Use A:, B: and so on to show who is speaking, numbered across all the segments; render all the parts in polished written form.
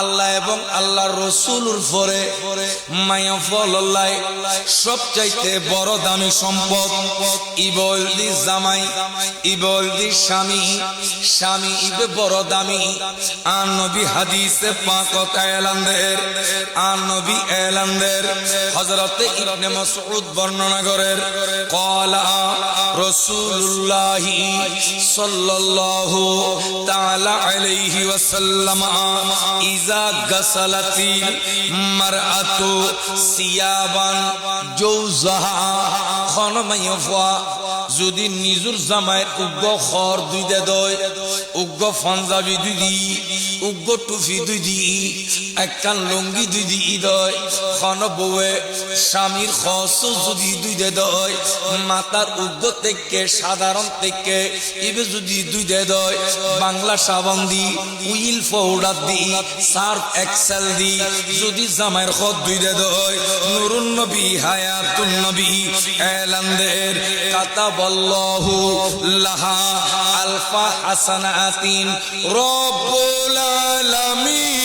A: আল্লাহ এবং আল্লাহর রাসূলের পরে মায়া ফলল্লাই সবচাইতে বড় দামি সম্পদ ইবলদি জামাই ইবলদি স্বামী ইবে বড় দামি। আর নবী হাদিসে পাক এলানদের আর নবী এলানদের হযরত ইবনে মাসউদ বর্ণনা করেন ক্বালা রাসূলুল্লাহ সাল্লাল্লাহু তাআলা আলাইহি ওয়াসাল্লাম ইজা গাসালাতিল মারআতু সিয়াবান জাওজাহা খনমাইফা যদি নিজুর জামাইয়ের উগ্র খর দুইটা দয় উগ্র পাঞ্জাবি দুই দি উগ্র টুপি দুই দি একখান লুঙ্গি দুই দি দয় খন বউয়ে স্বামীর খস যদি দুইটা দয় মাতার উগ্র থেকে সাধারণ থেকে ইবে যদি দুইটা দয় বাংলা সাবান দি উইল পাউডার দি সার্ফ এক্সেল দি যদি জামাইয়ের খর দুইটা দয় নূরুন নবী হায়াতুন নবী এলানদের কাতাবাল্লাহু লাহা আলফা হাসানাতিন রব্বুল আলামিন।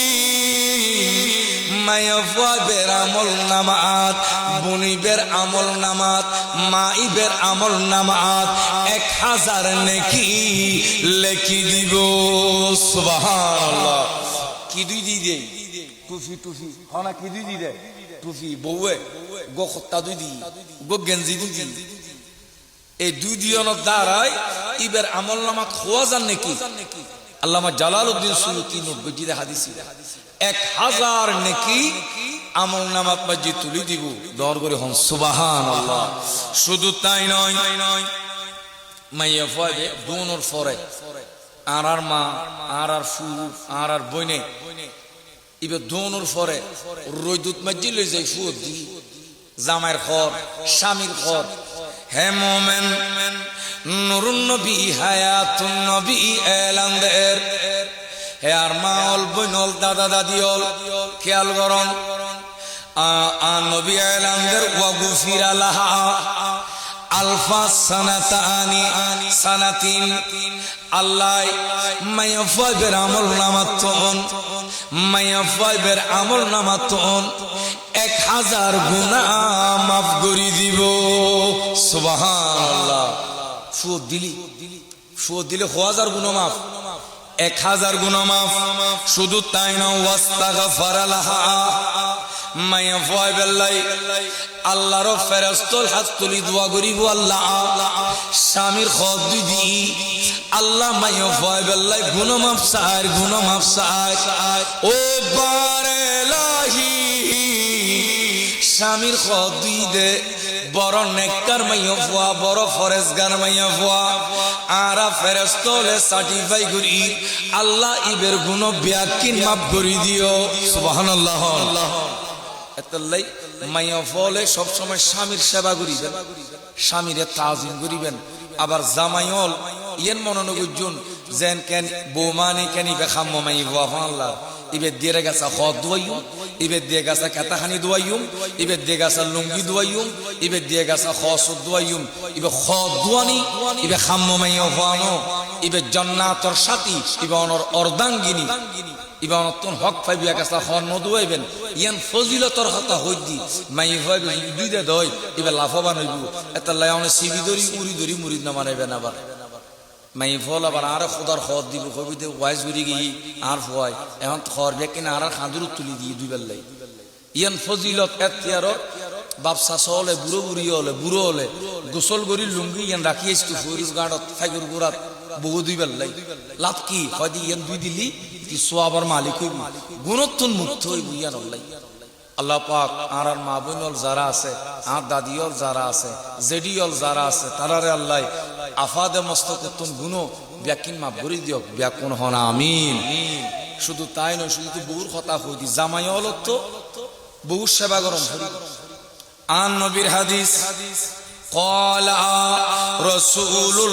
A: মায়াফাবের আমল নামাত বুনিবের আমল নামাত মাইবের আমল নামাত 1000 নেকি লেখি দিব। সুবহানাল্লাহ। কি দুই দি দে টুফি হনা কি দুই দি দে টুফি বউয়ে গো খত্তা দুই দি গো গেঞ্জি দুই দি এই দুই দিনের দ্বারাই ইবের আমল নামাত খোয়া যান নাকি আল্লামা জালালউদ্দিন সুয়ুতী 90 হাদিসে 1000 নেকি আমল নামাত মাঝে তুলি দিব। দর করে হন সুবহানাল্লাহ। শুধু তাই নয় মাইয়া ফাদে দুনোর ফরে আর মা আর ফু আর বইনে ইবে দুনোর ফরে রইদুত মাঝে লই যাই ফুদ দি জামাইয়ের খর স্বামীর খর। হে মোমেন নূরুন নবী হায়াতুন নবী এলানদের হে আর মাল বইনল দাদা দাদিওল খেয়াল করন নবী এলানদের ওয়াগুফিরা লাহা আলফা সানাতিন আল্লাহ মায়াফাবের আমল নামাতন মায়াফাবের আমল নামাতন 1000 গুনাহ মাফ করে দিব। সুবহানাল্লাহ। ফুদ দিলে 1000 গুনাহ মাফ 1000 গুনাহ মাফ। শুধু তাই না ওয়াস্তাগফারা লাহা মায়াফাবেল্লাই আল্লাহর ফেরেশতাল হাত তুলি দোয়া করিব আল্লাহ স্বামীর খত দি আল্লাহ মায়াফাবেল্লাই গুনাহ মাফ চায় ও বারেলাহি স্বামীর খত দুই দে বড় নেককার মাইয়া বড় ফরেজগার মাইয়া আরা ফেরেশতালে সার্টিফাই করি আল্লাহ ইবের গুনাহ বিয়াকিন মাফ করে দিও। সুবহানাল্লাহ। এতলাই মাইয়া ফলে সব সময় স্বামীর সেবা করিবেন স্বামীরে তাজিম করিবেন। আবার জামাইল ইয়েন মনোনগুজন যেন কেন বৌমানি কেনি বেখাম মাইয়া আল্লাহ ইবে দিয়ে গেছে খত দুয়াইম ইবে দিয়ে গেছে কাতাহানি দুয়াইম ইবে দিয়ে গেছে লুঙ্গি দুয়াইম ইবে দিয়ে গেছে খস দুয়াইম ইবে খত দুয়ানি ইবে খাম্ম মাইয়া ফানো ইবে জান্নাতের সাথী ইবে অনর অর্ধাঙ্গিনী ইবে অনতন হক পাইবিয়া গেছে খন নদুয়াইবেন ইয়ান ফজিলতর কথা হইদি মাই হয় দুইটা দই ইবে লাভবান হইব। এটা লায়নে সিবি দরি উড়ি দরি মুরিদ না মানাইবেন। আবার মাই ফল আবার আর খোদার খত দিব কবিতে ওয়াইজ ঘুরি গিয়ে আর ফয় এখন খর বেকিন আর খাঁদুর তুলি দিয়ে দুই বেলাই ইয়ান ফজিলত এতিয়ারর বাপসা চলে বুড়ো হলে গোসল করি লুঙ্গি ইয়ান রাখি আসতো ফরির গাঁড়ত ফাইগুর গোড়াত বহু দুই বেলাই লাভ কি হয় দি ইয়ান দুই দিলি কি সোয়াবার মালিক হইব গুণত্তন মুক্ত হইব ইয়ান অল্লাই। আল্লাহ পাক আর মা বোনল যারা আছে আর দাদিওল যারা আছে জেডিওল যারা আছে তারারে আল্লাহ আফাদে মস্তকতুন গুনো ব্যাকিন মাফ করে দিও ব্যাকুন হন আমিন। শুধু তাই নয় শুধু তো বহুর কথা হই দি জামাই হলো তো বহু সেবা গরম আন নবীর হাদিস ক্বালা রাসূলুল্লাহ